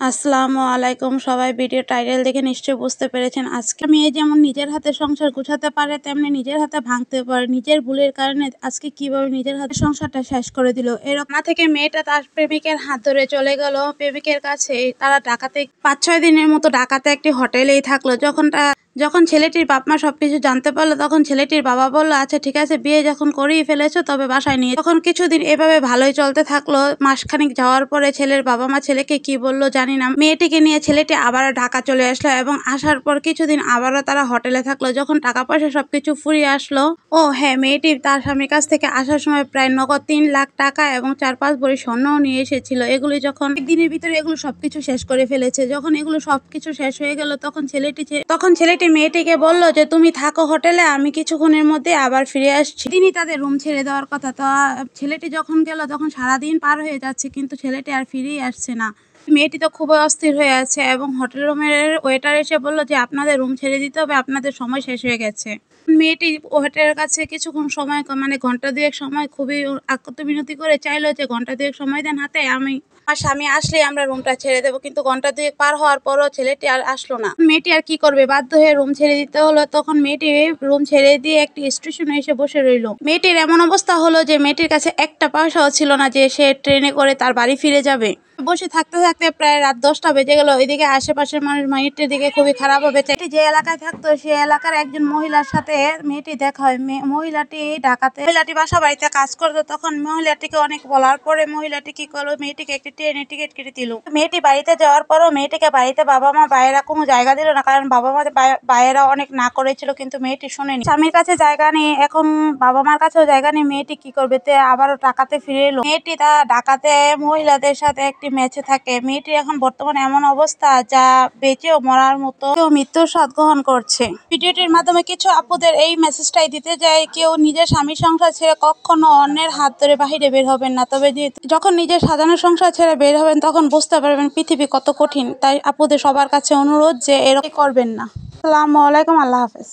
আসসালামু আলাইকুম। সবাই ভিডিও টাইটেল দেখে নিশ্চয়ই বুঝতে পেরেছেন আজকে মেয়ে যেমন নিজের হাতে সংসার গুছাতে পারে তেমনি নিজের হাতে ভাঙতে পারে। নিজের ভুলের কারণে আজকে কিভাবে নিজের হাতে সংসারটা শেষ করে দিল। এরকম না থেকে মেয়েটা তার প্রেমিকের হাত ধরে চলে গেল প্রেমিকের কাছে। তারা ঢাকাতে 5-6 দিনের মতো ঢাকাতে একটি হোটেলেই থাকলো। যখন ছেলেটির বাপ মা সবকিছু জানতে পারলো তখন ছেলেটির বাবা বলল, আচ্ছা ঠিক আছে, বিয়ে যখন করেই ফেলেছো তবে বাসায় নিয়ে। তখন কিছুদিন এভাবে ভালোই চলতে থাকলো। মাসখানেক যাওয়ার পরে ছেলের বাবা মা ছেলেকে কি বললো জানি না, মেয়েটিকে নিয়ে ছেলেটি আবারও ঢাকা চলে আসলো এবং আসার পর কিছুদিন আবারও তারা হোটেলে থাকলো। যখন টাকা পয়সা সবকিছু ফুরিয়ে আসলো, ও হ্যাঁ, মেয়েটি তার স্বামীর কাছ থেকে আসার সময় প্রায় নগদ 3 লাখ টাকা এবং 4-5 ভরি স্বর্ণও নিয়ে এসেছিল। এগুলি যখন একদিনের ভিতরে এগুলো সবকিছু শেষ করে ফেলেছে। যখন এগুলো সবকিছু শেষ হয়ে গেল তখন ছেলেটি মেয়েটিকে বলল যে তুমি থাকো হোটেলে, আমি কিছুক্ষণের মধ্যে আবার ফিরে আসছি। তিনি তাদের রুম ছেড়ে দেওয়ার কথা। তো ছেলেটি যখন গেল তখন সারাদিন পার হয়ে যাচ্ছে কিন্তু ছেলেটি আর ফিরেই আসছে না। মেয়েটি তো খুবই অস্থির হয়ে আছে এবং হোটেল রুমের ওয়েটার এসে বলল যে আপনাদের রুম ছেড়ে দিতে হবে, আপনাদের সময় শেষ হয়ে গেছে। মেয়েটি ওয়েটারের কাছে কিছুক্ষণ সময় মানে ঘন্টা দুয়েক সময় খুবই আকুতি মিনতি করে চাইলো যে ঘন্টা দুয়েক সময় দেন হাতে, আমার স্বামী আসলে আমরা রুমটা ছেড়ে দেবো। কিন্তু ঘন্টা দুয়েক পার হওয়ার পরও ছেলেটি আর আসলো না। মেয়েটি আর কি করবে, বাধ্য হয়ে রুম ছেড়ে দিতে হলো। তখন মেয়েটি রুম ছেড়ে দিয়ে একটি স্টেশনে এসে বসে রইল। মেয়েটির এমন অবস্থা হলো যে মেয়েটির কাছে একটা পয়সাও ছিল না যে সে ট্রেনে করে তার বাড়ি ফিরে যাবে। বসে থাকতে থাকতে প্রায় রাত 10টা বেজে গেল। ওইদিকে আশেপাশের মানুষ মেয়েটির দিকে খুবই খারাপ হবে। যে এলাকায় থাকতো সে এলাকার একজন মহিলার সাথে মেয়েটি দেখা হয়। মহিলাটি বাসা বাড়িতে কাজ করতো। তখন মহিলাটিকে অনেক বলার পরে মহিলাটি কি করলো, মেয়েটিকে একটি ট্রেনের টিকিট কেটে দিল। মেয়েটি বাড়িতে যাওয়ার পরও মেয়েটিকে বাড়িতে বাবা মা ভাইয়েরা কোনো জায়গা দিল না, কারণ বাবা মা ভাইয়েরা অনেক না করেছিল কিন্তু মেয়েটি শোনেনি। স্বামীর কাছে জায়গা নেই, এখন বাবা মার কাছেও জায়গা নেই, মেয়েটি কি করবে? আবারও ঢাকাতে ফিরে এলো। মেয়েটি তা ঢাকাতে মহিলাদের সাথে একটি ম্যাচে থাকে। মেয়েটির এখন বর্তমানে এমন অবস্থা যা বেঁচেও মরার মতো, কেউ মৃত্যুর স্বাদ গ্রহণ করছে। ভিডিওটির মাধ্যমে কিছু আপুদের এই মেসেজটাই দিতে যায়, কেউ নিজের স্বামীর সংসার ছেড়ে কখনো অন্যের হাত ধরে বাহিরে বের হবেন না। তবে যখন নিজের সাজানো সংসার ছেড়ে বের হবেন তখন বুঝতে পারবেন পৃথিবী কত কঠিন। তাই আপুদের সবার কাছে অনুরোধ যে এরকম করবেন না। আসসালামু আলাইকুম, আল্লাহ হাফেজ।